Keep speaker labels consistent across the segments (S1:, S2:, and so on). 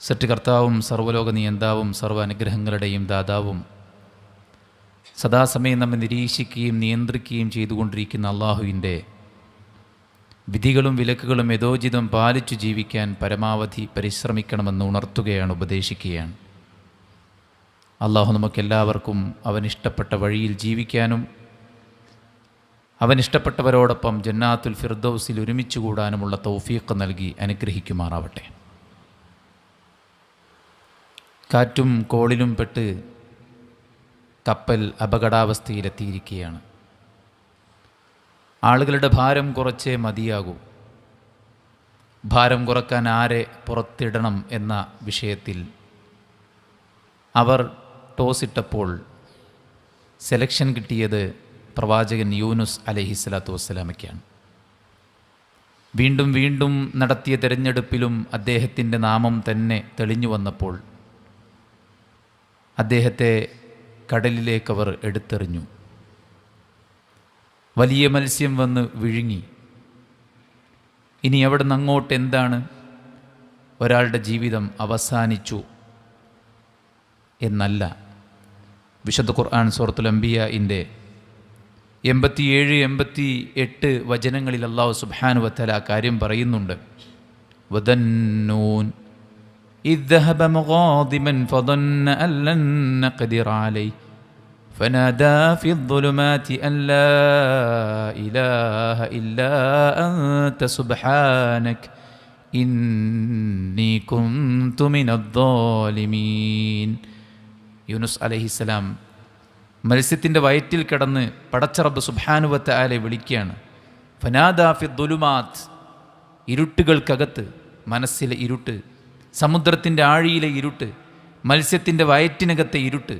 S1: സൃഷ്ടികർത്താവും സർവ്വലോക നിയന്താവും സർവ്വ അനുഗ്രഹങ്ങളുടെയും ദാതാവും സദാസമയം നമ്മെ നിരീക്ഷിക്കുകയും നിയന്ത്രിക്കുകയും ചെയ്തുകൊണ്ടിരിക്കുന്ന അള്ളാഹുവിൻ്റെ വിധികളും വിലക്കുകളും യഥോചിതം പാലിച്ചു ജീവിക്കാൻ പരമാവധി പരിശ്രമിക്കണമെന്ന് ഉണർത്തുകയാണ്, ഉപദേശിക്കുകയാണ്. അള്ളാഹു നമുക്കെല്ലാവർക്കും അവനിഷ്ടപ്പെട്ട വഴിയിൽ ജീവിക്കാനും അവനിഷ്ടപ്പെട്ടവരോടൊപ്പം ജന്നാത്തുൽ ഫിർദൗസിൽ ഒരുമിച്ച് കൂടാനുമുള്ള തൗഫീഖ് നൽകി അനുഗ്രഹിക്കുമാറാവട്ടെ. കാറ്റും കോളിലും പെട്ട് കപ്പൽ അപകടാവസ്ഥയിലെത്തിയിരിക്കുകയാണ്. ആളുകളുടെ ഭാരം കുറച്ചേ മതിയാകൂ. ഭാരം കുറക്കാൻ ആരെ പുറത്തിടണം എന്ന വിഷയത്തിൽ അവർ ടോസിട്ടപ്പോൾ സെലക്ഷൻ കിട്ടിയത് പ്രവാചകൻ യൂനുസ് അലൈഹിസ്സലാത്തു വസ്സലാമയ്ക്കാണ്. വീണ്ടും വീണ്ടും നടത്തിയ തിരഞ്ഞെടുപ്പിലും അദ്ദേഹത്തിൻ്റെ നാമം തന്നെ തെളിഞ്ഞു വന്നപ്പോൾ അദ്ദേഹത്തെ കടലിലേക്കവർ എടുത്തെറിഞ്ഞു. വലിയ മത്സ്യം വന്ന് വിഴുങ്ങി. ഇനി അവിടെ നിന്ന് അങ്ങോട്ട് എന്താണ്? ഒരാളുടെ ജീവിതം അവസാനിച്ചു എന്നല്ല. വിശുദ്ധ ഖുർആൻ സൂറത്തുൽ അംബിയാഇൻ്റെ 87-88 വചനങ്ങളിൽ അല്ലാഹു സുബ്ഹാനഹു വ തആല കാര്യം പറയുന്നുണ്ട്. വദന്നൂൻ إذ ذهب مغاضبا فظن أن لن نقدر عليه فنادى في الظلمات أن لا إله إلا أنت سبحانك إني كنت من الظالمين. യൂനുസ് അലൈഹിസ്സലാം മത്സ്യത്തിൻ്റെ വയറ്റിൽ കിടന്ന് പടച്ച റബ്ബ് സുബ്ഹാനഹു വ തആലയെ വിളിക്കുകയാണ്. ഫനാദാ ഫി ദുലുമാത്ത്, ഇരുട്ടുകൾക്കകത്ത്, മനസ്സിലെ ഇരുട്ട്, സമുദ്രത്തിൻ്റെ ആഴിയിലെ ഇരുട്ട്, മത്സ്യത്തിൻ്റെ വയറ്റിനകത്തെ ഇരുട്ട്,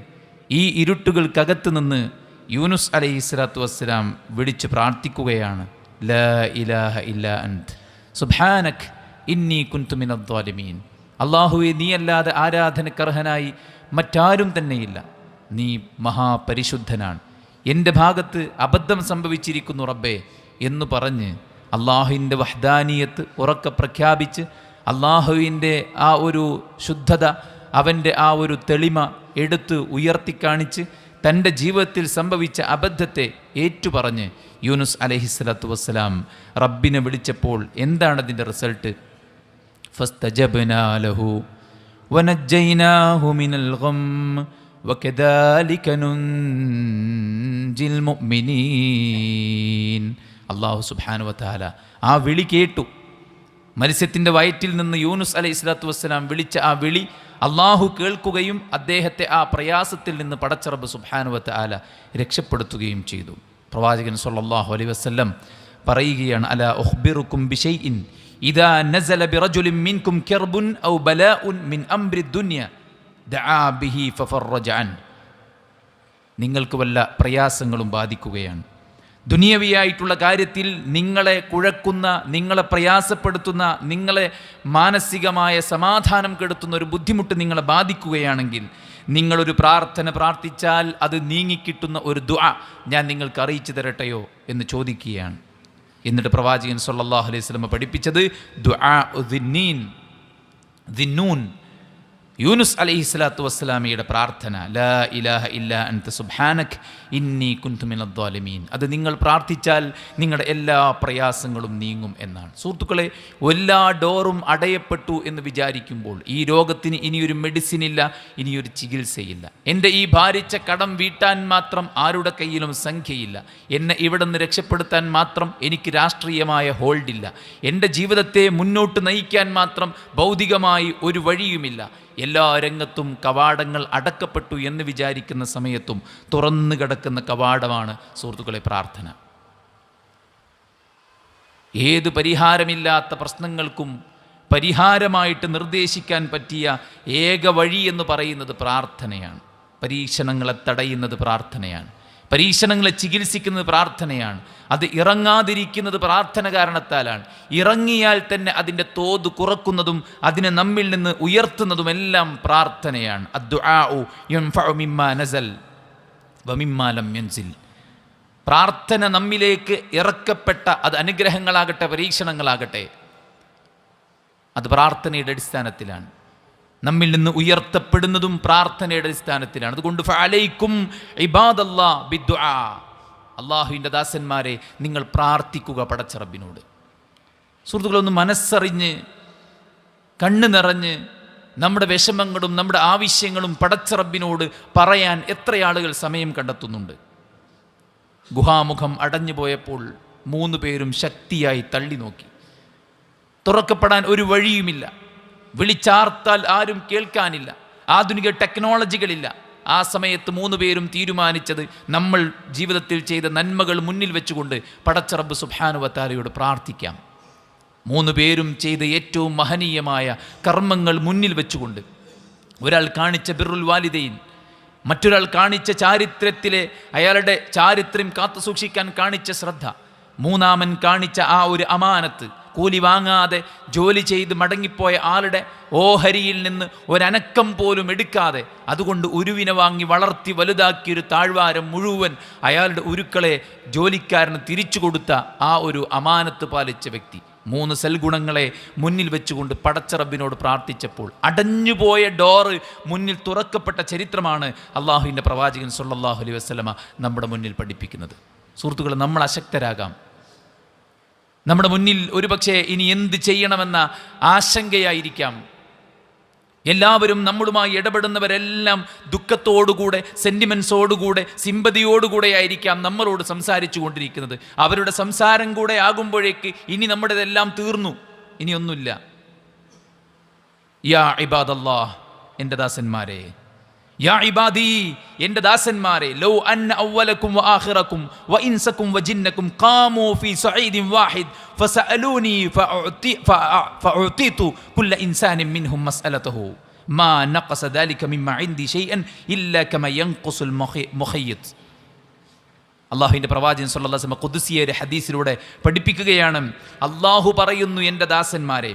S1: ഈ ഇരുട്ടുകൾക്കകത്ത് നിന്ന് യൂനുസ് അലൈഹിസ്സലാത്തു വസ്സലാം വിളിച്ച് പ്രാർത്ഥിക്കുകയാണ്. ലാ ഇലാഹ ഇല്ലാ അൻത് സുബ്ഹാനക് ഇന്നി കുൻതു മിനദ് ദ്വാലിമീൻ. അല്ലാഹുവേ, നീയല്ലാതെ ആരാധനക്കർഹനായി മറ്റാരും തന്നെയില്ല, നീ മഹാപരിശുദ്ധനാണ്, എൻ്റെ ഭാഗത്ത് അബദ്ധം സംഭവിച്ചിരിക്കുന്നു റബ്ബേ എന്ന് പറഞ്ഞ് അള്ളാഹുവിൻ്റെ വഹ്ദാനിയത്ത് ഉറക്കെ പ്രഖ്യാപിച്ച് അള്ളാഹുവിൻ്റെ ആ ഒരു ശുദ്ധത, അവൻ്റെ ആ ഒരു തെളിമ എടുത്ത് ഉയർത്തിക്കാണിച്ച് തൻ്റെ ജീവിതത്തിൽ സംഭവിച്ച അബദ്ധത്തെ ഏറ്റുപറഞ്ഞ് യൂനുസ് അലൈഹിസ്സലാത്തു വസ്സലാം റബ്ബിനെ വിളിച്ചപ്പോൾ എന്താണ് അതിൻ്റെ റിസൾട്ട്? ഫസ്തജബ്നാ ലഹു വനജ്ജയ്നാഹു മിനൽ ഗം വകദാലിക നുൻജിൽ മുഅ്മിനീൻ. അല്ലാഹു സുബ്ഹാനഹു വ തആല ആ വിളി കേട്ടു. മത്സ്യത്തിൻ്റെ വയറ്റിൽ നിന്ന് യൂനുസ് അലൈഹിസ്സലാത്തു വസ്സലാം വിളിച്ച ആ വിളി അള്ളാഹു കേൾക്കുകയും അദ്ദേഹത്തെ ആ പ്രയാസത്തിൽ നിന്ന് പടച്ച റബ്ബ് സുബ്ഹാനഹു വ തആല രക്ഷപ്പെടുത്തുകയും ചെയ്തു. പ്രവാചകൻ സ്വല്ലല്ലാഹു അലൈഹി വസല്ലം പറയുകയാണ്, അലാ ഉഖ്ബിറുക്കും ബിശൈഇൻ ഇദാ നസല ബിറജുലിൻ മിൻകും കർബുൻ ഔ ബലാഉൻ മിൻ അംരി ദുനിയ ദആ ബിഹി ഫഫറജ അൻ. നിങ്ങൾക്ക് വല്ല പ്രയാസങ്ങളും ബാധിക്കുകയാണ്, ദുനിയവിയായിട്ടുള്ള കാര്യത്തിൽ നിങ്ങളെ കുഴക്കുന്ന, നിങ്ങളെ പ്രയാസപ്പെടുത്തുന്ന, നിങ്ങളെ മാനസികമായ സമാധാനം കെടുത്തുന്ന ഒരു ബുദ്ധിമുട്ട് നിങ്ങളെ ബാധിക്കുകയാണെങ്കിൽ നിങ്ങളൊരു പ്രാർത്ഥന പ്രാർത്ഥിച്ചാൽ അത് നീങ്ങിക്കിട്ടുന്ന ഒരു ദുആ ഞാൻ നിങ്ങൾക്ക് അറിയിച്ചു തരട്ടെയോ എന്ന് ചോദിക്കുകയാണ്. എന്നിട്ട് പ്രവാചകൻ സ്വല്ലല്ലാഹു അലൈഹി വസല്ലം പഠിപ്പിച്ചത് ദുആ ദിന്നൂൻ, യൂനുസ് അലൈഹിസ്സലാത്തു വസ്സലാമയുടെ പ്രാർത്ഥന, ലാ ഇലാഹ ഇല്ലാ അൻത സുബ്ഹാനക് ഇന്നി കുൻതു മിനദ് ദ്വാലിമീൻ. അത് നിങ്ങൾ പ്രാർത്ഥിച്ചാൽ നിങ്ങളുടെ എല്ലാ പ്രയാസങ്ങളും നീങ്ങും എന്നാണ്. സുഹൃത്തുക്കളെ, എല്ലാ ഡോറും അടയപ്പെട്ടു എന്ന് വിചാരിക്കുമ്പോൾ ഈ രോഗത്തിന് ഇനിയൊരു മെഡിസിൻ ഇല്ല, ഇനിയൊരു ചികിത്സയില്ല. എൻ്റെ ഈ ഭാരിച്ച കടം വീട്ടാൻ മാത്രം ആരുടെ കയ്യിലും സംഖ്യയില്ല. എന്നെ ഇവിടെ നിന്ന് രക്ഷപ്പെടുത്താൻ മാത്രം എനിക്ക് രാഷ്ട്രീയമായ ഹോൾഡില്ല. എൻ്റെ ജീവിതത്തെ മുന്നോട്ട് നയിക്കാൻ മാത്രം ഭൗതികമായി ഒരു വഴിയുമില്ല. എല്ലാ രംഗത്തും കവാടങ്ങൾ അടക്കപ്പെട്ടു എന്ന് വിചാരിക്കുന്ന സമയത്തും തുറന്നു കിടക്കുന്ന കവാടമാണ് സുഹൃത്തുക്കളെ പ്രാർത്ഥന. ഏത് പരിഹാരമില്ലാത്ത പ്രശ്നങ്ങൾക്കും പരിഹാരമായിട്ട് നിർദ്ദേശിക്കാൻ പറ്റിയ ഏക വഴി എന്ന് പറയുന്നത് പ്രാർത്ഥനയാണ്. പരീക്ഷണങ്ങളെ തടയുന്നത് പ്രാർത്ഥനയാണ്, പരീക്ഷണങ്ങളെ ചികിത്സിക്കുന്നത് പ്രാർത്ഥനയാണ്. അത് ഇറങ്ങാതിരിക്കുന്നത് പ്രാർത്ഥന കാരണത്താലാണ്. ഇറങ്ങിയാൽ തന്നെ അതിൻ്റെ തോത് കുറക്കുന്നതും അതിനെ നമ്മിൽ നിന്ന് ഉയർത്തുന്നതുമെല്ലാം പ്രാർത്ഥനയാണ്. അദ്ദുആഉ യൻഫഉ മിമ്മാ നസൽ വമിമ്മാ ലം യൻസിൽ. പ്രാർത്ഥന നമ്മിലേക്ക് ഇറക്കപ്പെട്ട, അത് അനുഗ്രഹങ്ങളാകട്ടെ പരീക്ഷണങ്ങളാകട്ടെ, അത് പ്രാർത്ഥനയുടെ അടിസ്ഥാനത്തിലാണ്. നമ്മിൽ നിന്ന് ഉയർത്തപ്പെടുന്നതും പ്രാർത്ഥനയുടെ അടിസ്ഥാനത്തിലാണ്. അതുകൊണ്ട് ഫഅലൈക്കും ഇബാദല്ലാ ബിദ്ദുആ, അള്ളാഹുവിൻ്റെ ദാസന്മാരെ നിങ്ങൾ പ്രാർത്ഥിക്കുക പടച്ച റബ്ബിനോട്. സുഹൃത്തുക്കളൊന്ന് മനസ്സറിഞ്ഞ് കണ്ണ് നിറഞ്ഞ് നമ്മുടെ വിഷമങ്ങളും നമ്മുടെ ആവശ്യങ്ങളും പടച്ച റബ്ബിനോട് പറയാൻ എത്ര ആളുകൾ സമയം കണ്ടെത്തുന്നുണ്ട്. ഗുഹാമുഖം അടഞ്ഞു പോയപ്പോൾ 3 പേരും ശക്തിയായി തള്ളി നോക്കി. തുറക്കപ്പെടാൻ ഒരു വഴിയുമില്ല, വിളിച്ചാർത്താൽ ആരും കേൾക്കാനില്ല, ആധുനിക ടെക്നോളജികളില്ല. ആ സമയത്ത് 3 പേരും തീരുമാനിച്ചത് നമ്മൾ ജീവിതത്തിൽ ചെയ്ത നന്മകൾ മുന്നിൽ വെച്ചുകൊണ്ട് പടച്ച റബ്ബ് സുബ്ഹാനഹു വ തആലയോട് പ്രാർത്ഥിക്കാം. 3 പേരും ചെയ്ത ഏറ്റവും മഹനീയമായ കർമ്മങ്ങൾ മുന്നിൽ വെച്ചുകൊണ്ട്, ഒരാൾ കാണിച്ച ബിർറുൽ വാലിദൈൻ, മറ്റൊരാൾ കാണിച്ച ചാരിത്രത്തിലെ അയാളുടെ ചാരിത്രം കാത്തു സൂക്ഷിക്കാൻ കാണിച്ച ശ്രദ്ധ, മൂന്നാമൻ കാണിച്ച ആ ഒരു അമാനത്ത്, കൂലി വാങ്ങാതെ ജോലി ചെയ്ത് മടങ്ങിപ്പോയ ആളുടെ ഓഹരിയിൽ നിന്ന് ഒരനക്കം പോലും എടുക്കാതെ അതുകൊണ്ട് ഉരുവിനെ വാങ്ങി വളർത്തി വലുതാക്കിയൊരു താഴ്വാരം മുഴുവൻ അയാളുടെ ഉരുക്കളെ ജോലിക്കാരന് തിരിച്ചു കൊടുത്ത ആ ഒരു അമാനത്ത് പാലിച്ച വ്യക്തി 3 സൽഗുണങ്ങളെ മുന്നിൽ വെച്ചുകൊണ്ട് പടച്ച റബ്ബിനോട് പ്രാർത്ഥിച്ചപ്പോൾ അടഞ്ഞുപോയ ഡോറ് മുന്നിൽ തുറക്കപ്പെട്ട ചരിത്രമാണ് അള്ളാഹുവിൻ്റെ പ്രവാചകൻ സല്ലല്ലാഹു അലൈഹി വസല്ലമ നമ്മുടെ മുന്നിൽ പഠിപ്പിക്കുന്നത്. സുഹൃത്തുക്കളെ, നമ്മൾ അശക്തരാകാം. നമ്മുടെ മുന്നിൽ ഒരുപക്ഷെ ഇനി എന്ത് ചെയ്യണമെന്ന ആശങ്കയായിരിക്കാം. എല്ലാവരും നമ്മളുമായി ഇടപെടുന്നവരെല്ലാം ദുഃഖത്തോടുകൂടെ, സെൻറ്റിമെൻസോടുകൂടെ, സിമ്പതിയോടുകൂടെ ആയിരിക്കാം നമ്മളോട് സംസാരിച്ചു കൊണ്ടിരിക്കുന്നത്. അവരുടെ സംസാരം കൂടെ ആകുമ്പോഴേക്ക് ഇനി നമ്മുടേതെല്ലാം തീർന്നു, ഇനിയൊന്നുമില്ല. യാ ഇബാദല്ലാഹ്, എൻ്റെ ദാസന്മാരെ, യാ ഇബാദി, എൻ്റെ ദാസന്മാരെ, ലൗ അന്ന അവ്വലക്കും വ ആഖിറക്കും വ ഇൻസക്കും വ ജിന്നക്കും ഖാമൂ ഫീ സഈദിൻ വാഹിദ് ഫസഅലൂനി ഫഉതീതു കുല്ല ഇൻസാനിൻ മിൻഹും മസ്അലതഹു മാ നഖസ ദാലിക മിമ്മ ഇൻദി ശൈഅൻ ഇല്ലാ കമാ യൻഖുസുൽ മുഖയ്യിത്ത്. അള്ളാഹുവിൻ്റെ പ്രവാചകൻ സല്ലല്ലാഹു അലൈഹി വസല്ലം ഖുദ്സിയ ഒരു ഹദീസിലൂടെ പഠിപ്പിക്കുകയാണ്. അള്ളാഹു പറയുന്നു, എൻ്റെ ദാസന്മാരെ,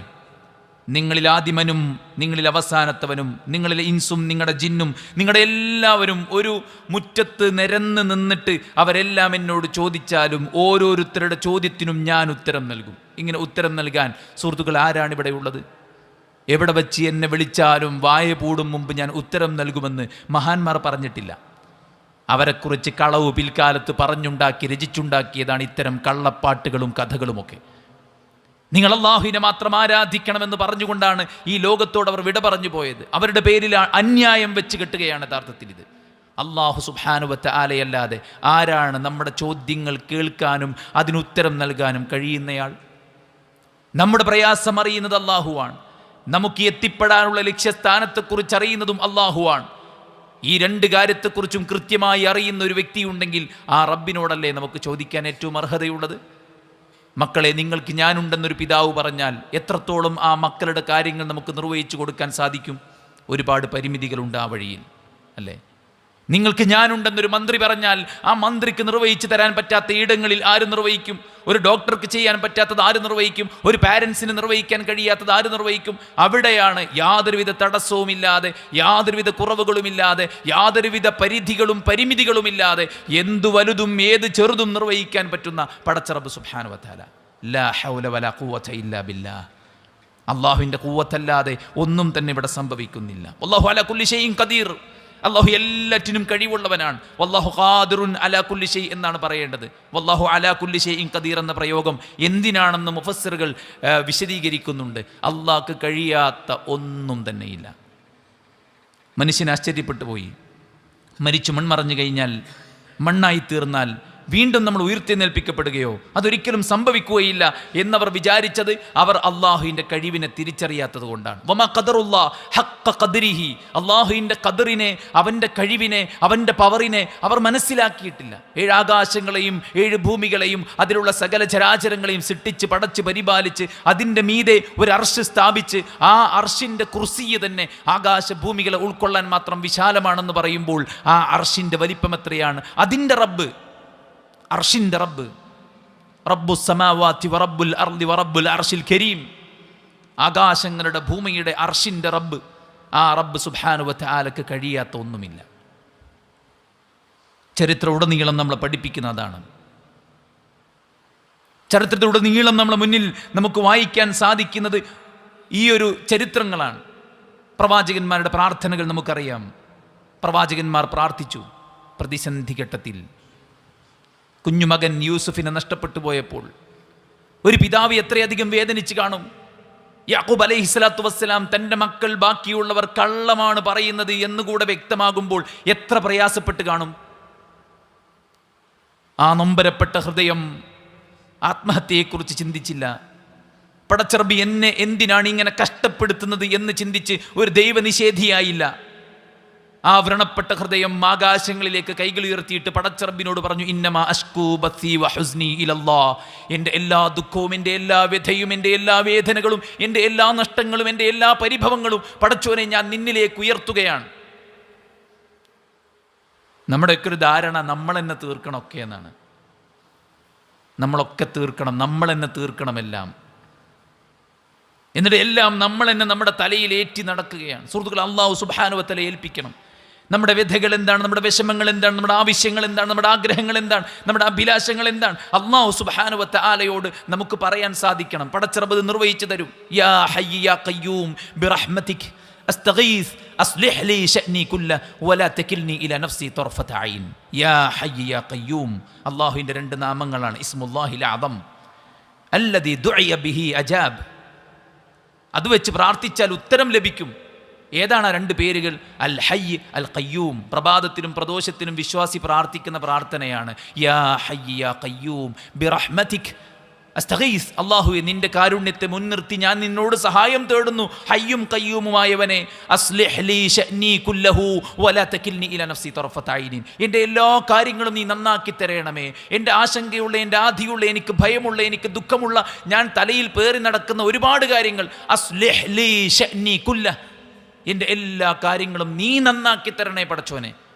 S1: നിങ്ങളിൽ ആദിമനും നിങ്ങളിൽ അവസാനത്തവനും, നിങ്ങളിലെ ഇൻസും നിങ്ങളുടെ ജിന്നും, നിങ്ങളുടെ എല്ലാവരും ഒരു മുറ്റത്ത് നിരന്ന് നിന്നിട്ട് അവരെല്ലാം എന്നോട് ചോദിച്ചാലും ഓരോരുത്തരുടെ ചോദ്യത്തിനും ഞാൻ ഉത്തരം നൽകും. ഇങ്ങനെ ഉത്തരം നൽകാൻ സുഹൃത്തുക്കൾ ആരാണ് ഇവിടെ ഉള്ളത്? എവിടെ വച്ച് എന്നെ വിളിച്ചാലും വായ പൂടും മുമ്പ് ഞാൻ ഉത്തരം നൽകുമെന്ന് മഹാന്മാർ പറഞ്ഞിട്ടില്ല. അവരെക്കുറിച്ച് കളവ് പിൽക്കാലത്ത് പറഞ്ഞുണ്ടാക്കി രചിച്ചുണ്ടാക്കിയതാണ് ഇത്തരം കള്ളപ്പാട്ടുകളും കഥകളുമൊക്കെ. നിങ്ങൾ അല്ലാഹുവിനെ മാത്രം ആരാധിക്കണമെന്ന് പറഞ്ഞുകൊണ്ടാണ് ഈ ലോകത്തോട് അവർ വിട പറഞ്ഞു പോയത്. അവരുടെ പേരിൽ അന്യായം വെച്ച് കെട്ടുകയാണ് യഥാർത്ഥത്തിൽ ഇത്. അല്ലാഹു സുബ്ഹാനഹു വ തആലയല്ലാതെ ആരാണ് നമ്മുടെ ചോദ്യങ്ങൾ കേൾക്കാനും അതിനുത്തരം നൽകാനും കഴിയുന്നയാൾ? നമ്മുടെ പ്രയാസം അറിയുന്നത് അല്ലാഹുവാണ്. നമുക്ക് എത്തിപ്പെടാനുള്ള ലക്ഷ്യസ്ഥാനത്തെക്കുറിച്ച് അറിയുന്നതും അല്ലാഹുവാണ്. ഈ 2 കാര്യത്തെക്കുറിച്ചും കൃത്യമായി അറിയുന്ന ഒരു വ്യക്തിയുണ്ടെങ്കിൽ ആ റബ്ബിനോടല്ലേ നമുക്ക് ചോദിക്കാൻ ഏറ്റവും അർഹതയുള്ളത്? മക്കളെ, നിങ്ങൾക്ക് ഞാനുണ്ടെന്നൊരു പിതാവ് പറഞ്ഞാൽ എത്രത്തോളം ആ മക്കളുടെ കാര്യങ്ങൾ നമുക്ക് നിർവഹിച്ചു കൊടുക്കാൻ സാധിക്കും? ഒരുപാട് പരിമിതികളുണ്ട് ആ വഴിയിൽ, അല്ലേ? നിങ്ങൾക്ക് ഞാനുണ്ടെന്നൊരു മന്ത്രി പറഞ്ഞാൽ ആ മന്ത്രിക്ക് നിർവഹിച്ചു തരാൻ പറ്റാത്ത ഇടങ്ങളിൽ ആര് നിർവഹിക്കും? ഒരു ഡോക്ടർക്ക് ചെയ്യാൻ പറ്റാത്തത് ആര് നിർവഹിക്കും? ഒരു പാരൻസിന് നിർവഹിക്കാൻ കഴിയാത്തത് ആര് നിർവഹിക്കും? അവിടെയാണ് യാതൊരുവിധ തടസ്സവുമില്ലാതെ, യാതൊരുവിധ കുറവുകളുമില്ലാതെ, യാതൊരുവിധ പരിധികളും പരിമിതികളുമില്ലാതെ എന്തു വലുതും ഏത് ചെറുതും നിർവഹിക്കാൻ പറ്റുന്ന പടച്ച റബ്ബ് സുബ്ഹാനഹു വ തആല. ലാ ഹൗല വലാ ഖുവത ഇല്ലാ ബില്ലാഹ്. അല്ലാഹുവിൻ്റെ ഖുവത്തല്ലാതെ ഒന്നും തന്നെ ഇവിടെ സംഭവിക്കുന്നില്ല. വല്ലാഹു അലാ കുല്ലി ഷൈഇൻ ഖദീർ. അല്ലാഹു എല്ലാറ്റിനും കഴിവുള്ളവനാണ്. വല്ലാഹു ഖാദിറുൻ അലാ കുല്ലി ഷൈ എന്നാണ് പറയേണ്ടത്. വല്ലാഹു അലാ കുല്ലി ഷൈഇൻ ഖദീർ എന്ന പ്രയോഗം എന്തിനാണെന്ന് മുഫസ്സിറുകൾ വിശദീകരിക്കുന്നുണ്ട്. അല്ലാഹ്ക്ക് കഴിയാത്ത ഒന്നും തന്നെയില്ല. മനുഷ്യൻ ആശ്ചര്യപ്പെട്ടു പോയി. മരിച്ചു മൺമറഞ്ഞു കഴിഞ്ഞാൽ, മണ്ണായി തീർന്നാൽ വീണ്ടും നമ്മൾ ഉയർത്തെഴുന്നേൽപ്പിക്കപ്പെടുകയോ? അതൊരിക്കലും സംഭവിക്കുകയില്ല എന്നവർ വിചാരിച്ചത് അവർ അള്ളാഹുവിൻ്റെ കഴിവിനെ തിരിച്ചറിയാത്തത് കൊണ്ടാണ്. വമാ ഖദറുല്ലാഹ് ഹഖ്ഖ ഖദ്രിഹി, അള്ളാഹുവിൻ്റെ ഖദറിനെ, അവൻ്റെ കഴിവിനെ, അവൻ്റെ പവറിനെ അവർ മനസ്സിലാക്കിയിട്ടില്ല. 7 ആകാശങ്ങളെയും 7 ഭൂമികളെയും അതിലുള്ള സകല ചരാചരങ്ങളെയും സൃഷ്ടിച്ച് പടച്ച് പരിപാലിച്ച് അതിൻ്റെ മീതെ ഒരു അർശ് സ്ഥാപിച്ച് ആ അർശിൻ്റെ കുർസിയെ തന്നെ ആകാശഭൂമികളെ ഉൾക്കൊള്ളാൻ മാത്രം വിശാലമാണെന്ന് പറയുമ്പോൾ ആ അർശിൻ്റെ വലിപ്പം എത്രയാണ്? അതിൻ്റെ റബ്ബ്, അർഷിൻ്റെ റബ്ബ്, റബ്ബുസ് സമാവാതി വ റബ്ബുൽ അർളി വ റബ്ബുൽ അർശിൽ കരീം, ആകാശങ്ങളുടെ ഭൂമിയുടെ അർഷിൻ്റെ റബ്ബ്, ആ റബ്ബ് സുബ്ഹാനഹു വ തആലക്ക് കഴിയാത്ത ഒന്നുമില്ല. ചരിത്രമുടനീളം നമ്മളെ പഠിപ്പിക്കുന്നതാണ്. ചരിത്രത്തിലുടനീളം നമ്മളെ മുന്നിൽ നമുക്ക് വായിക്കാൻ സാധിക്കുന്നത് ഈ ഒരു ചരിത്രങ്ങളാണ്. പ്രവാചകന്മാരുടെ പ്രാർത്ഥനകൾ നമുക്കറിയാം. പ്രവാചകന്മാർ പ്രാർത്ഥിച്ചു പ്രതിസന്ധി ഘട്ടത്തിൽ. കുഞ്ഞുമകൻ യൂസുഫിനെ നഷ്ടപ്പെട്ടു പോയപ്പോൾ ഒരു പിതാവ് എത്രയധികം വേദനിച്ച് കാണും. യാക്കൂബ് അലൈഹിസ്സലാത്തു വസ്സലാം തൻ്റെ മക്കൾ ബാക്കിയുള്ളവർ കള്ളമാണ് പറയുന്നത് എന്നുകൂടെ വ്യക്തമാകുമ്പോൾ എത്ര പ്രയാസപ്പെട്ട് കാണും. ആ നൊമ്പരപ്പെട്ട ഹൃദയം ആത്മഹത്യയെക്കുറിച്ച് ചിന്തിച്ചില്ല. പടച്ചറബി എന്നെ എന്തിനാണ് ഇങ്ങനെ കഷ്ടപ്പെടുത്തുന്നത് എന്ന് ചിന്തിച്ച് ഒരു ദൈവനിഷേധിയായില്ല. ആ വ്രണപ്പെട്ട ഹൃദയം ആകാശങ്ങളിലേക്ക് കൈകൾ ഉയർത്തിയിട്ട് പടച്ചറബിനോട് പറഞ്ഞു, ഇന്നമാ അഷ്കൂ ബസീ വഹുസ്നി ഇലല്ലാഹ്. എൻ്റെ എല്ലാ ദുഃഖവും, എൻ്റെ എല്ലാ വ്യഥയും, എൻ്റെ എല്ലാ വേദനകളും, എൻ്റെ എല്ലാ നഷ്ടങ്ങളും, എൻ്റെ എല്ലാ പരിഭവങ്ങളും പടച്ചോനെ ഞാൻ നിന്നിലേക്ക് ഉയർത്തുകയാണ്. നമ്മുടെയൊക്കെ ഒരു ധാരണ നമ്മൾ എന്നെ തീർക്കണമൊക്കെ എന്നാണ്. നമ്മളൊക്കെ തീർക്കണം, നമ്മൾ എന്നെ തീർക്കണമെല്ലാം, എന്നിട്ട് എല്ലാം നമ്മൾ തന്നെ നമ്മുടെ തലയിൽ ഏറ്റി നടക്കുകയാണ്. സുഹൃത്തുക്കൾ, അല്ലാഹു സുബ്ഹാനഹു വ തആല ഏൽപ്പിക്കണം. നമ്മുടെ വ്യഥകൾ എന്താണ്, നമ്മുടെ വിഷമങ്ങൾ എന്താണ്, നമ്മുടെ ആവശ്യങ്ങൾ എന്താണ്, നമ്മുടെ ആഗ്രഹങ്ങൾ എന്താണ്, നമ്മുടെ അഭിലാഷങ്ങൾ എന്താണ്, അല്ലാഹു സുബ്ഹാനഹു വ തആലയോട് നമുക്ക് പറയാൻ സാധിക്കണം. പടച്ചറബ് നിർവഹിച്ചു തരും. യാ ഹയ്യ് യാ ഖയ്യൂം ബിറഹ്മതിക അസ്തഗീസ് അസ്ലിഹ് ലി ശഅനി കുല്ല വലാ തകിൽനി ഇലാ നഫ്സി തർഫത ഐൻ. യാ ഹയ്യ് യാ ഖയ്യൂം അല്ലാഹുവിൻ്റെ രണ്ട് നാമങ്ങളാണ്. ഇസ്മുല്ലാഹിൽ അഅദം അല്ലദീ ദുഇയ ബിഹി അജാബ്. അത് വെച്ച് പ്രാർത്ഥിച്ചാൽ ഉത്തരം ലഭിക്കും. ഏതാണ് ആ രണ്ട് പേരുകൾ? അൽ ഹയ്യ്, അൽ ഖയ്യൂം. പ്രഭാതത്തിലും പ്രദോഷത്തിലും വിശ്വാസി പ്രാർത്ഥിക്കുന്ന പ്രാർത്ഥനയാണ്. യാ ഹയ്യ് യാ ഖയ്യൂം ബിറഹ്മതിക അസ്തഗീസ്. അല്ലാഹുവേ, നിന്റെ കാരുണ്യത്തെ മുൻനിർത്തി ഞാൻ നിന്നോട് സഹായം തേടുന്നു. ഹയ്യും ഖയ്യൂമുമായവനെ, അസ്ലിഹ് ലീ ശഅനി കുല്ലഹു വലാ തകിൽനി ഇലാ നഫ്സി തർഫത ഐൻ. എൻ്റെ എല്ലാ കാര്യങ്ങളും നീ നന്നാക്കി തരയണമേ. എൻ്റെ ആശങ്കയുള്ള, എൻ്റെ ആധിയുള്ള, എനിക്ക് ഭയമുള്ള, എനിക്ക് ദുഃഖമുള്ള, ഞാൻ തലയിൽ പേറി നടക്കുന്ന ഒരുപാട് കാര്യങ്ങൾ, അസ്ലിഹ് ലീ ശഅനി കുല്ലഹു, എൻ്റെ എല്ലാ കാര്യങ്ങളും നീ നന്നാക്കി തരണേ പടച്ചോനെ.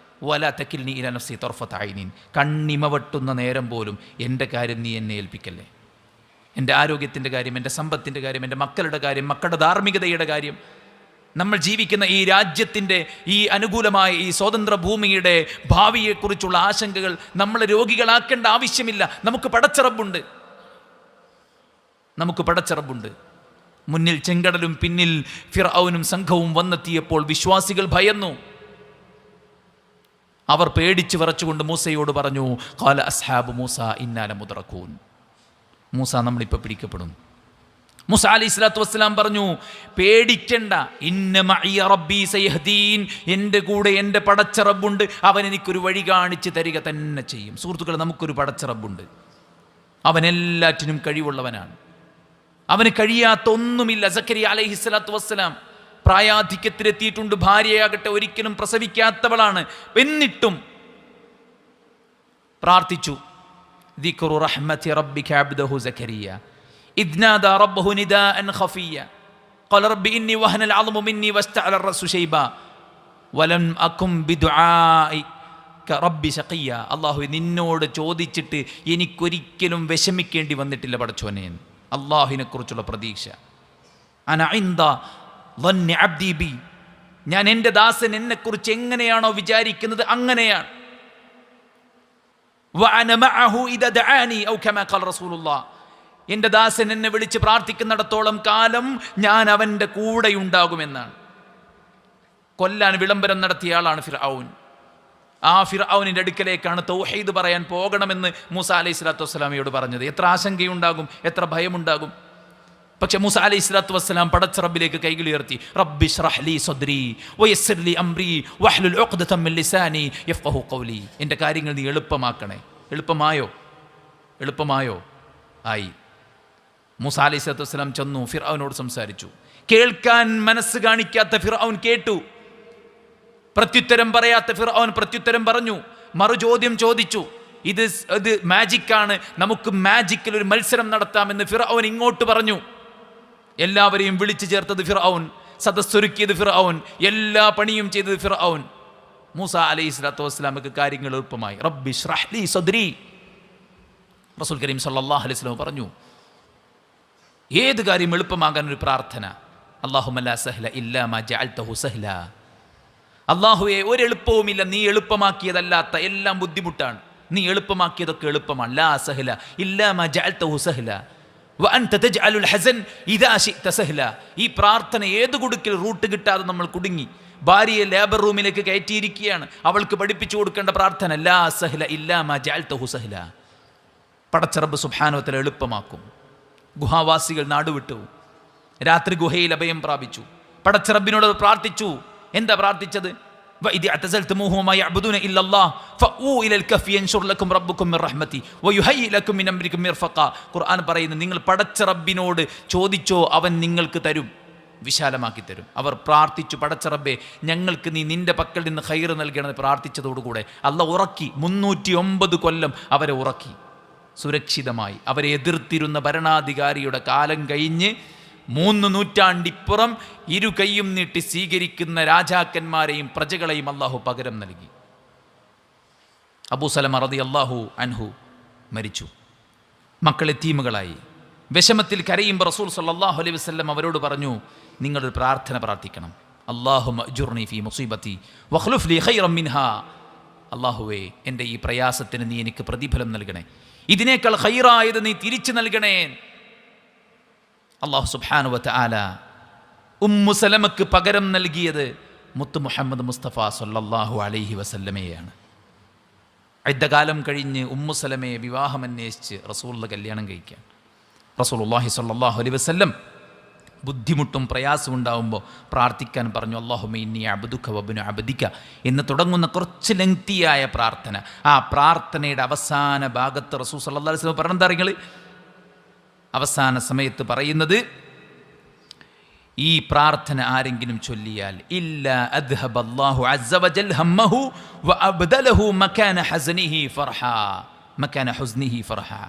S1: വലാ തകിൽനി ഇലാ നഫ്സി തർഫത ഐൻ. കണ്ണിമ വെട്ടുന്ന നേരം പോലും എൻ്റെ കാര്യം നീ എന്നെ ഏൽപ്പിക്കല്ലേ. എൻ്റെ ആരോഗ്യത്തിൻ്റെ കാര്യം, എൻ്റെ സമ്പത്തിൻ്റെ കാര്യം, എൻ്റെ മക്കളുടെ കാര്യം, മക്കളുടെ ധാർമ്മികതയുടെ കാര്യം, നമ്മൾ ജീവിക്കുന്ന ഈ രാജ്യത്തിൻ്റെ ഈ അനുകൂലമായ ഈ സ്വതന്ത്ര ഭൂമിയുടെ ഭാവിയെക്കുറിച്ചുള്ള ആശങ്കകൾ നമ്മളെ രോഗികളാക്കേണ്ട ആവശ്യമില്ല. നമുക്ക് പടച്ചറബുണ്ട്, നമുക്ക് പടച്ചറബുണ്ട്. മുന്നിൽ ചെങ്കടലും പിന്നിൽ ഫിർഔനും സംഘവും വന്നെത്തിയപ്പോൾ വിശ്വാസികൾ ഭയന്നു. അവർ പേടിച്ച് വിറച്ചുകൊണ്ട് മൂസയോട് പറഞ്ഞു, ഖാല അസ്ഹാബു മൂസ ഇന്നാ ലമുദ്റകൂൻ. മൂസ, നമ്മളിപ്പോൾ പിടിക്കപ്പെടും. മൂസ അലൈഹിസ്സലാത്തു വസ്സലാം പറഞ്ഞു, പേടിക്കണ്ട, ഇന്ന മഇയ റബ്ബി സയഹ്ദീൻ. എൻ്റെ കൂടെ എൻ്റെ പടച്ചറബുണ്ട്, അവൻ എനിക്കൊരു വഴി കാണിച്ച് തരിക തന്നെ ചെയ്യും. സുഹൃത്തുക്കളെ, നമുക്കൊരു പടച്ചറബുണ്ട്. അവൻ എല്ലാറ്റിനും കഴിവുള്ളവനാണ്. അവന് കഴിയാത്ത ഒന്നുമില്ല. സക്കരിയ അലൈഹിസ്സലാത്തു വസ്സലാം പ്രായാധിക്യത്തിലെത്തിയിട്ടുണ്ട്. ഭാര്യയാകട്ടെ ഒരിക്കലും പ്രസവിക്കാത്തവളാണ്. എന്നിട്ടും പ്രാർത്ഥിച്ചു. ദിക്റു റഹ്മതി റബ്ബിക അബ്ദഹു സക്കരിയ ഇദ് നാദാ റബ്ബഹു നിദാഅൻ ഖഫിയ ഖാല റബ്ബി ഇന്നി വഹന അൽഅദ്മു മിന്നി വസ്തഅല അർ-റഅസു ശൈബ വലം അകും ബിദുആഇക റബ്ബി ശഖിയ. അല്ലാഹുവേ, നിന്നോട് ചോദിച്ചിട്ട് എനിക്കൊരിക്കലും വിഷമിക്കേണ്ടി വന്നിട്ടില്ല പടച്ചോനെ. അള്ളാഹുവിനെ കുറിച്ചുള്ള പ്രതീക്ഷ. അന ഇൻദ ളന്നി അബ്ദി ബി. ഞാൻ എൻ്റെ ദാസൻ എന്നെക്കുറിച്ച് എങ്ങനെയാണോ വിചാരിക്കുന്നത് അങ്ങനെയാണ്. വഅന മഅഹു ഇദ ദഅാനി ഔ കമാ ഖാല റസൂലുള്ളാഹ്. എൻ്റെ ദാസൻ എന്നെ വിളിച്ച് പ്രാർത്ഥിക്കുന്നിടത്തോളം കാലം ഞാൻ അവൻ്റെ കൂടെയുണ്ടാകുമെന്നാണ്. കൊല്ലാൻ വിളംബരം നടത്തിയ ആളാണ് ഫിർഔൻ. ആ ഫിർഔനിൻ്റെ അടുക്കലേക്കാണ് തൗഹീദ് പറയാൻ പോകണമെന്ന് മൂസ അലൈഹിസ്സലാത്തു വസ്സലാമയോട് പറഞ്ഞത്. എത്ര ആശങ്കയുണ്ടാകും, എത്ര ഭയമുണ്ടാകും. പക്ഷെ മൂസ അലൈഹിസ്സലാത്തു വസ്സലാം പടച്ചറബിലേക്ക് കൈകൾ ഉയർത്തി. റബ്ബി ശ്റഹ് ലീ സദ്രി വയസ്സിർ ലീ അംരി വഹ്ലുൽ ഉഖ്ദതം മിൻ ലിസാനി യഫ്ഖഹു ഖൗലി. എൻ്റെ കാര്യങ്ങൾ നീ എളുപ്പമാക്കണേ. എളുപ്പമായോ? എളുപ്പമായോ? ആയി. മൂസ അലൈഹിസ്സലാത്തു വസ്സലാം ചെന്നു ഫിർഔനോട് സംസാരിച്ചു. കേൾക്കാൻ മനസ്സ് കാണിക്കാത്ത ഫിർഔൻ കേട്ടു. പ്രത്യുത്തരം പറയാത്ത ഫിർഔൻ പ്രത്യുത്തരം പറഞ്ഞു. മറുചോദ്യം ചോദിച്ചു. ഇത് മാജിക്കാണ്, നമുക്ക് മാജിക്കിൽ ഒരു മത്സരം നടത്താമെന്ന് ഫിർഔൻ ഇങ്ങോട്ട് പറഞ്ഞു. എല്ലാവരെയും വിളിച്ചു ചേർത്തത് ഫിർഔൻ, സദസ്സൊരുക്കിയത് ഫിർഔൻ, എല്ലാ പണിയും ചെയ്തത് ഫിർഔൻ. മൂസ അലൈഹിസ്സലാത്തു വസ്സലാമക്ക് കാര്യങ്ങൾ എളുപ്പമായി. റബ്ബി ശ്റഹ് ലീ സദ്രി. റസൂൽ കരീം സല്ലല്ലാഹു അലൈഹി വസല്ലം പറഞ്ഞു, ഏത് കാര്യം എളുപ്പമാകാൻ ഒരു പ്രാർത്ഥന. അല്ലാഹുമ്മ ലാ സഹ്ല ഇല്ലാ മാ ജഅൽതഹു സഹ്ല. അല്ലാഹുവേ, ഒരു എളുപ്പവുമില്ല നീ എളുപ്പമാക്കിയതല്ലാത്ത എല്ലാം ബുദ്ധിമുട്ടാണ്. നീ എളുപ്പമാക്കിയതൊക്കെ എളുപ്പമാണ്. ലാ സഹ്ല ഇല്ലാ മാ ജഅൽതഹു സഹ്ല വഅൻത തജ്അലുൽ ഹസൻ ഇദാ ശിഅത സഹ്ല. ഈ പ്രാർത്ഥന ഏത് കുടുക്കിൽ റൂട്ട് കിട്ടാതെ നമ്മൾ കുടുങ്ങി. ഭാര്യയെ ലേബർ റൂമിലേക്ക് കയറ്റിയിരിക്കുകയാണ്, അവൾക്ക് പഠിപ്പിച്ചു കൊടുക്കേണ്ട പ്രാർത്ഥന ലാ സഹ്ല ഇല്ലാ മാ ജഅൽതഹു സഹ്ല. പടച്ച റബ്ബ് സുബ്ഹാനഹു വ തആല എളുപ്പമാക്കും. ഗുഹാവാസികൾ നാടുവിട്ടു, രാത്രി ഗുഹയിൽ അഭയം പ്രാപിച്ചു. പടച്ച റബ്ബിനോട് പ്രാർത്ഥിച്ചു. എന്താ പ്രാർത്ഥിച്ചത്? വഇദി അതസൽതുമൂഹും മാ യഅബുദൂന ഇല്ലല്ലാഹ് ഫഊ ഇലൽ കഫി യൻശുർ ലക്കും റബ്ബുക്കും മിർ റഹ്മതി വയുഹയ്യി ലക്കും മിൻ അംരിക്കും മിർഫഖ. ഖുർആൻ പറയുന്നു, നിങ്ങൾ പടച്ച റബ്ബിനോട് ചോദിച്ചോ, അവൻ നിങ്ങൾക്ക് തരും, വിശാലമാക്കി തരും. അവർ പ്രാർത്ഥിച്ചു, പടച്ച റബ്ബേ ഞങ്ങൾക്ക് നീ നിന്റെ പക്കൽ നിന്ന് ഖൈർ നൽകണമെന്ന് പ്രാർത്ഥിച്ചതോടുകൂടെ അല്ലാഹ് ഉറക്കി. 309 കൊല്ലം അവരെ ഉറക്കി സുരക്ഷിതമായി. അവരെ എതിർത്തിരുന്ന ഭരണാധികാരിയുടെ കാലം കഴിഞ്ഞ് 3 നൂറ്റാണ്ടിപ്പുറം ഇരു കൈയും നീട്ടി സ്വീകരിക്കുന്ന രാജാക്കന്മാരെയും പ്രജകളെയും അള്ളാഹു പകരം നൽകി. അബൂ സലമ റളിയല്ലാഹു അൻഹു മരിച്ചു. മക്കൾ യതീമുകളായി. വിഷമത്തിൽ കരയുമ്പോൾ റസൂൽ സല്ലല്ലാഹു അലൈഹി വസല്ലം അവരോട് പറഞ്ഞു, നിങ്ങളൊരു പ്രാർത്ഥന പ്രാർത്ഥിക്കണം. അല്ലാഹുമ്മ അജ്റുനി ഫീ മുസീബത്തി വഖ്ലുഫ് ലീ ഖൈറൻ മിൻഹാ. അല്ലാഹുവേ, എൻ്റെ ഈ പ്രയാസത്തിന് നീ എനിക്ക് പ്രതിഫലം നൽകണേ, ഇതിനേക്കാൾ ഖൈറായത് നീ തിരിച്ചു നൽകണേ. അല്ലാഹു സുബ്ഹാനഹു വ തആല ഉമ്മു സലമക്ക് പകരം നൽകിയത് മുത്ത് മുഹമ്മദ് മുസ്തഫ സല്ലല്ലാഹു അലൈഹി വസല്ലമയെയാണ്. ഇദ്ദകാലം കഴിഞ്ഞ് ഉമ്മു സലമയെ വിവാഹം അന്വേഷിച്ച് റസൂലുള്ളാഹി കല്യാണം കഴിക്കാൻ റസൂലുള്ളാഹി സ്വല്ലല്ലാഹു അലൈഹി വസല്ലം ബുദ്ധിമുട്ടും പ്രയാസവും ഉണ്ടാകുമ്പോൾ പ്രാർത്ഥിക്കാൻ പറഞ്ഞു. അല്ലാഹുമ്മ ഇന്നി അബ്ദുക വബ്നു അബ്ദിക എന്ന് തുടങ്ങുന്ന കുറച്ച് ലെങ്തിയായ പ്രാർത്ഥന. ആ പ്രാർത്ഥനയുടെ അവസാന ഭാഗത്ത് റസൂൽ സല്ലല്ലാഹു അലൈഹി വസല്ലം പറഞ്ഞെന്താ അറിയുങ്ങൾ? അവസാന സമയത്ത് പറയുന്നത്, ഈ പ്രാർത്ഥന ആരെങ്കിലും ചൊല്ലിയാൽ ഇല്ലാ അദ്ഹബല്ലാഹു അസ്സ വജൽ ഹമ്മഹു വഅബ്ദലഹു മകാന ഹസ്നിഹി ഫർഹാ മകാന ഹുസ്നിഹി ഫർഹാ.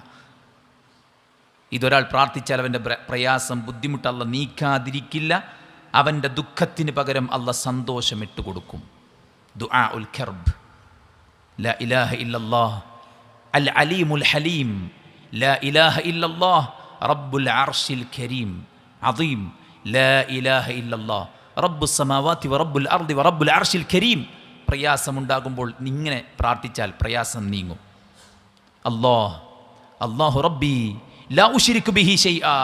S1: ഇതൊരാൾ പ്രാർത്ഥിച്ചാൽ അവൻ്റെ പ്രയാസം, ബുദ്ധിമുട്ട് അല്ലാഹ് നീക്കാതിരിക്കില്ല. അവൻ്റെ ദുഃഖത്തിന് പകരം അല്ലാഹ് സന്തോഷം ഇട്ടുകൊടുക്കും. ദുആഉൽ കർബ്. ലാ ഇലാഹ ഇല്ലല്ലാഹ് അൽ അലീമുൽ ഹലീം. ലാ ഇലാഹ ഇല്ലല്ലാഹ് റബ്ബുൽ അർശിൽ കരീം അദീം. ലാ ഇലാഹ ഇല്ലല്ലാഹ് റബ്ബുസ് സമാവാതി വ റബ്ബുൽ അർദി വ റബ്ബുൽ അർശിൽ കരീം. പ്രയാസമുണ്ടാകുമ്പോൾ ഇങ്ങനെ പ്രാർത്ഥിച്ചാൽ പ്രയാസം നീങ്ങും. അല്ലാഹു റബ്ബി ലാ ഉശ്രികു ബിഹി ശൈആ.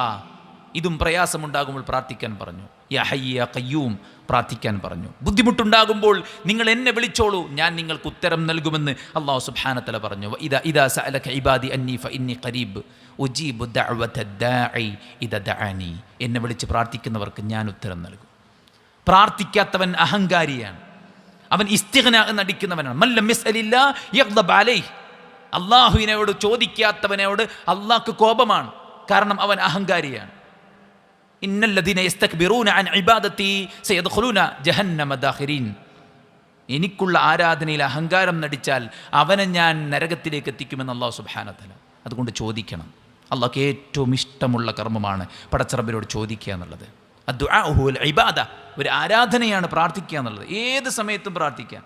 S1: ഇതും പ്രയാസമുണ്ടാകുമ്പോൾ പ്രാർത്ഥിക്കാൻ പറഞ്ഞു. യാ ഹയ്യ യാ ഖയ്യൂം പ്രാർത്ഥിക്കാൻ പറഞ്ഞു. ബുദ്ധിമുട്ടുണ്ടാകുമ്പോൾ നിങ്ങൾ എന്നെ വിളിച്ചോളൂ, ഞാൻ നിങ്ങൾക്ക് ഉത്തരം നൽകുമെന്ന് അല്ലാഹു സുബ്ഹാനഹു വ തആല പറഞ്ഞു. ഇദാ സഅലക ഇബാദി അന്നി ഫഇന്നി ഖരീബ് ഉജീബു ദഅവത ദാഇ ഇദാ ദഅനി. എന്നെ വിളിച്ച് പ്രാർത്ഥിക്കുന്നവർക്ക് ഞാൻ ഉത്തരം നൽകും. പ്രാർത്ഥിക്കാത്തവൻ അഹങ്കാരിയാണ്, അവൻ ഇസ്തിഗ്നാ നടിക്കുന്നവനാണ്. മൻ ലം യസ്അലില്ലാ യഗ്ദബ് അലൈഹി. അള്ളാഹുവിനോട് ചോദിക്കാത്തവനോട് അള്ളാഹ്ക്ക് കോപമാണ്, കാരണം അവൻ അഹങ്കാരിയാണ്. ഇന്നല്ലദീന യസ്തക്ബിറൂന അൻ ഇബാദതി സയദ്ഖുലൂന ജഹന്നമ ദാഖിരീൻ. എനിക്കുള്ള ആരാധനയിൽ അഹങ്കാരം നടിച്ചാൽ അവനെ ഞാൻ നരകത്തിലേക്ക് എത്തിക്കുമെന്ന് അല്ലാഹു സുബ്ഹാനഹു വ തആല. അതുകൊണ്ട് ചോദിക്കണം. അള്ളാഹ്ക്ക് ഏറ്റവും ഇഷ്ടമുള്ള കർമ്മമാണ് പടച്ച റബ്ബിനോട് ചോദിക്കുക എന്നുള്ളത്. അദ്ദുആഉ ഹുവൽ ഇബാദ. ഒരു ആരാധനയാണ് പ്രാർത്ഥിക്കുക എന്നുള്ളത്. ഏത് സമയത്തും പ്രാർത്ഥിക്കാം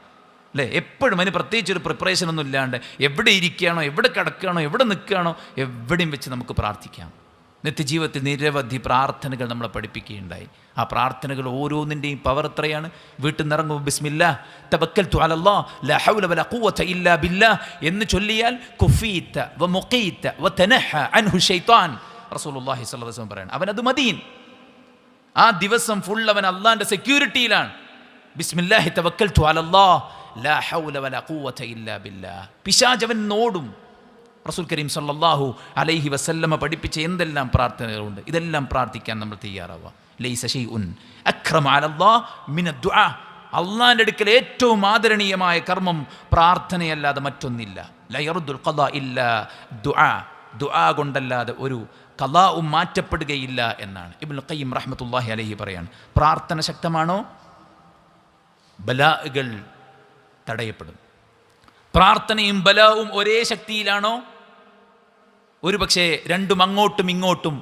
S1: അല്ലേ? എപ്പോഴും അതിന് പ്രത്യേകിച്ചൊരു പ്രിപ്പറേഷനൊന്നും ഇല്ലാണ്ട് എവിടെ ഇരിക്കുകയാണോ, എവിടെ കിടക്കുകയാണോ, എവിടെ നിൽക്കുകയാണോ, എവിടെയും വെച്ച് നമുക്ക് പ്രാർത്ഥിക്കാം. നിത്യജീവിതത്തിൽ നിരവധി പ്രാർത്ഥനകൾ നമ്മളെ പഠിപ്പിക്കുകയുണ്ടായി. ആ പ്രാർത്ഥനകൾ ഓരോന്നിൻ്റെയും പവർ എത്രയാണ്. വീട്ടിൽ നിന്നിറങ്ങുമ്പോൾ ബിസ്മില്ലാ തവക്കൽതു അലല്ലാഹ് ലാ ഹൗല വലാ ഖുവത ഇല്ലാ ബില്ലാഹ് എന്ന് ചൊല്ലിയാൽ കുഫീത വ മുഖീത വ തനഹ അൻഹു ശൈത്താൻ. റസൂലുള്ളാഹി സ്വല്ലല്ലാഹു അലൈഹി വസല്ലം പറയാണ്, അവനത് മദീൻ. ആ ദിവസം ഫുൾ അവൻ അള്ളാഹിൻ്റെ സെക്യൂരിറ്റിയിലാണ്. ബിസ്മില്ലാഹി തവക്കൽതു അലല്ലാഹ് ലാ ഹൗല വലാ ഖുവത ഇല്ലാ ബില്ലാഹ്. പിശാച് അവൻ നോടും. റസൂൽ കരീം സല്ലല്ലാഹു അലൈഹി വസല്ലമ പഠിപ്പിച്ച എന്തെല്ലാം പ്രാർത്ഥനകളുണ്ട്, ഇതെല്ലാം പ്രാർത്ഥിക്കാൻ നമ്മൾ തയ്യാറാവുക. ലൈസ ശൈഉൻ അക്രമ അലല്ലാഹ് മിന ദുആ. അള്ളാഹിൻ്റെ അടുക്കൽ ഏറ്റവും ആദരണീയമായ കർമ്മം പ്രാർത്ഥനയല്ലാതെ മറ്റൊന്നില്ല. ലാ യറുദ്ദുൽ ഖദാ ഇല്ലാ ദുആ. ദുആ കൊണ്ടല്ലാതെ ഒരു ഖദാഉം മാറ്റപ്പെടുകയില്ല എന്നാണ് ഇബ്നുൽ ഖയ്യിം റഹ്മത്തുള്ളാഹി അലൈഹി പറയാണ്. പ്രാർത്ഥന ശക്തമാണോ ബലാഅകൾ തടയപ്പെടും. പ്രാർത്ഥനയും ബലാവും ഒരേ ശക്തിയിലാണോ? ഒരുപക്ഷെ രണ്ടും അങ്ങോട്ടും ഇങ്ങോട്ടും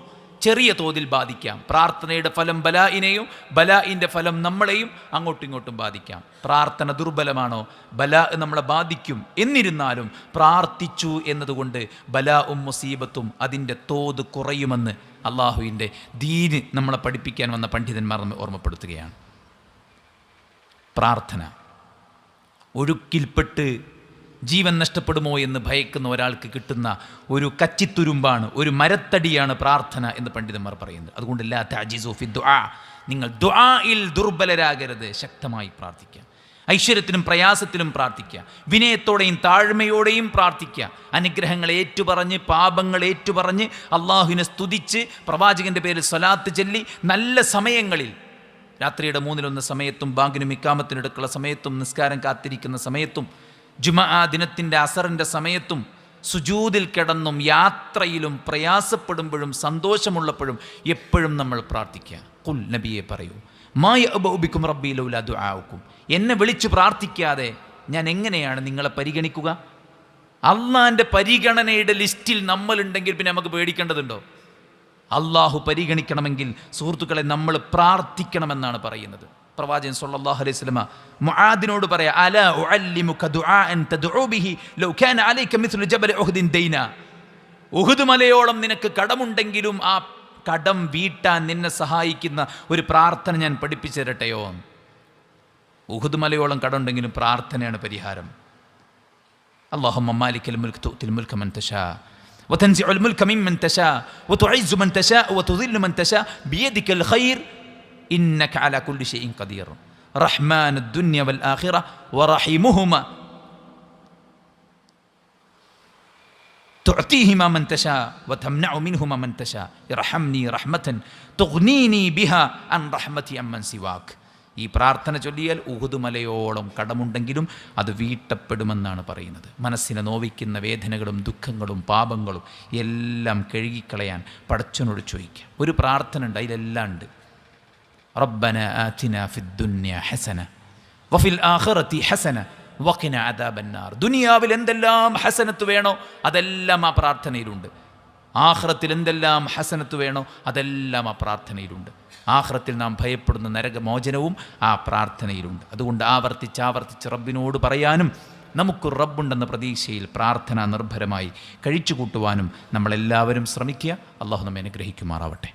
S1: ചെറിയ തോതിൽ ബാധിക്കാം. പ്രാർത്ഥനയുടെ ഫലം ബലാഇനെയും ബലാഇൻ്റെ ഫലം നമ്മളെയും അങ്ങോട്ടും ഇങ്ങോട്ടും ബാധിക്കാം. പ്രാർത്ഥന ദുർബലമാണോ? ബലാ നമ്മളെ ബാധിക്കും. എന്നിരുന്നാലും പ്രാർത്ഥിച്ചു എന്നതുകൊണ്ട് ബലാഉം മുസീബത്തും അതിൻ്റെ തോത് കുറയുമെന്ന് അള്ളാഹുവിൻ്റെ ദീന് നമ്മളെ പഠിപ്പിക്കാൻ വന്ന പണ്ഡിതന്മാർ നമ്മെ ഓർമ്മപ്പെടുത്തുകയാണ്. പ്രാർത്ഥന ഒഴുക്കിൽപ്പെട്ട് ജീവൻ നഷ്ടപ്പെടുമോ എന്ന് ഭയക്കുന്ന ഒരാൾക്ക് കിട്ടുന്ന ഒരു കച്ചിത്തുരുമ്പാണ്, ഒരു മരത്തടിയാണ് പ്രാർത്ഥന എന്ന് പണ്ഡിതന്മാർ പറയുന്നത്. അതുകൊണ്ട് ലാ തഅജിസു ഫി ദുആ, നിങ്ങൾ ദുആയിൽ ദുർബലരാകരുത്, ശക്തമായി പ്രാർത്ഥിക്കുക. ഐശ്വര്യത്തിലും പ്രയാസത്തിലും പ്രാർത്ഥിക്കുക, വിനയത്തോടെയും താഴ്മയോടെയും പ്രാർത്ഥിക്കുക. അനുഗ്രഹങ്ങൾ ഏറ്റുപറഞ്ഞ് പാപങ്ങൾ ഏറ്റുപറഞ്ഞ് അള്ളാഹുവിനെ സ്തുതിച്ച് പ്രവാചകൻ്റെ പേരിൽ സ്വലാത്ത് ചൊല്ലി നല്ല സമയങ്ങളിൽ, രാത്രിയുടെ 1/3 സമയത്തും ബാങ്കിനും ഇക്കാമത്തിനെടുക്കുള്ള സമയത്തും നിസ്കാരം കാത്തിരിക്കുന്ന സമയത്തും ജുമഅ ദിനത്തിൻ്റെ അസറിൻ്റെ സമയത്തും സുജൂദിൽ കിടന്നും യാത്രയിലും പ്രയാസപ്പെടുമ്പോഴും സന്തോഷമുള്ളപ്പോഴും എപ്പോഴും നമ്മൾ പ്രാർത്ഥിക്കുക. ഖുൽ, നബിയെ പറയൂ, മാ യഅബഉ ബിക്കും റബ്ബി ലൗലാ ദുആഉക്കും, എന്നെ വിളിച്ച് പ്രാർത്ഥിക്കാതെ ഞാൻ എങ്ങനെയാണ് നിങ്ങളെ പരിഗണിക്കുക? അള്ളാൻ്റെ പരിഗണനയുടെ ലിസ്റ്റിൽ നമ്മളുണ്ടെങ്കിൽ പിന്നെ നമുക്ക് പേടിക്കേണ്ടതുണ്ടോ? അള്ളാഹു പരിഗണിക്കണമെങ്കിൽ സുഹൃത്തുക്കളെ നമ്മൾ പ്രാർത്ഥിക്കണമെന്നാണ് പറയുന്നത്. പ്രവാചകൻ സല്ലല്ലാഹു അലൈഹി വസല്ലം മുആദിനോട് പറയാ, അലാ ഉഅല്ലിമുക ദുആഅൻ തദ്ഉ ബിഹി ലൗ കാന അലൈക മിസ്ലു ജബൽ ഉഹ്ദിൻ ദൈന, ഉഹുദ് മലയോളം നിനക്ക് കടമുണ്ടെങ്കിലും ആ കടം വീട്ടാൻ നിന്നെ സഹായിക്കുന്ന ഒരു പ്രാർത്ഥന ഞാൻ പഠിപ്പിച്ചു തരട്ടെയോ? ഉഹുദ് മലയോളം കടമുണ്ടെങ്കിലും പ്രാർത്ഥനയാണ് പരിഹാരം. അല്ലാഹുമ്മ മാലിക്കൽ മുൽക്ക് തുഅ്തിൽ മുൽക മൻ തശാ വതൻസിഉൽ മുൽക മിമ്മൻ തശാ വതുഇസ്സു മൻ തശാ വതുദില്ലു മൻ തശാ ബിയദിക്കൽ ഖൈർ ഇന്നക അലാ കുല്ലി ഷൈഇൻ ഖദീർ റഹ്മാനുദ് ദുനിയ വൽ ആഖിറ വറഹിമുഹുമാ തുഅ്തീഹിമാ മൻ തശാ വതംനഉ മിൻഹുമാ മൻ തശാ ഇർഹംനി റഹ്മതൻ തുഗ്നീനി ബിഹാ അൻ റഹ്മതി അമ്മൻ സിവാക്. ഈ പ്രാർത്ഥന ചൊല്ലിയാൽ ഉഹുദ് മലയോളം കടമുണ്ടെങ്കിലും അത് വീട്ടപ്പെടുമെന്നാണ് പറയുന്നത്. മനസ്സിനെ നോവിക്കുന്ന വേദനകളും ദുഃഖങ്ങളും പാപങ്ങളും എല്ലാം കഴുകിക്കളയാൻ പടച്ചവനോട് ചോദിക്കുക. ഒരു പ്രാർത്ഥന ഉണ്ട്, അതിലെല്ലാം ഉണ്ട്. റബ്ബന ആതിനാ ഫിദ്ദുനിയ ഹസന വഫിൽ ആഖിറതി ഹസന വഖിന അദാബന്നാർ. ദുനിയാവിൽ എന്തെല്ലാം ഹസനത്ത് വേണോ അതെല്ലാം ആ പ്രാർത്ഥനയിലുണ്ട്. ആഖിറത്തിൽ എന്തെല്ലാം ഹസനത്ത് വേണോ അതെല്ലാം ആ പ്രാർത്ഥനയിലുണ്ട്. ആഖിറത്തിൽ നാം ഭയപ്പെടുന്ന നരകമോചനവും ആ പ്രാർത്ഥനയിലുണ്ട്. അതുകൊണ്ട് ആവർത്തിച്ച് റബ്ബിനോട് പറയാനും നമുക്ക് റബ്ബുണ്ടെന്ന പ്രതീക്ഷയിൽ പ്രാർത്ഥന നിർഭരമായി കഴിച്ചു കൂട്ടുവാനും നമ്മളെല്ലാവരും ശ്രമിക്കുക. അള്ളാഹു നമ്മെ അനുഗ്രഹിക്കുമാറാവട്ടെ.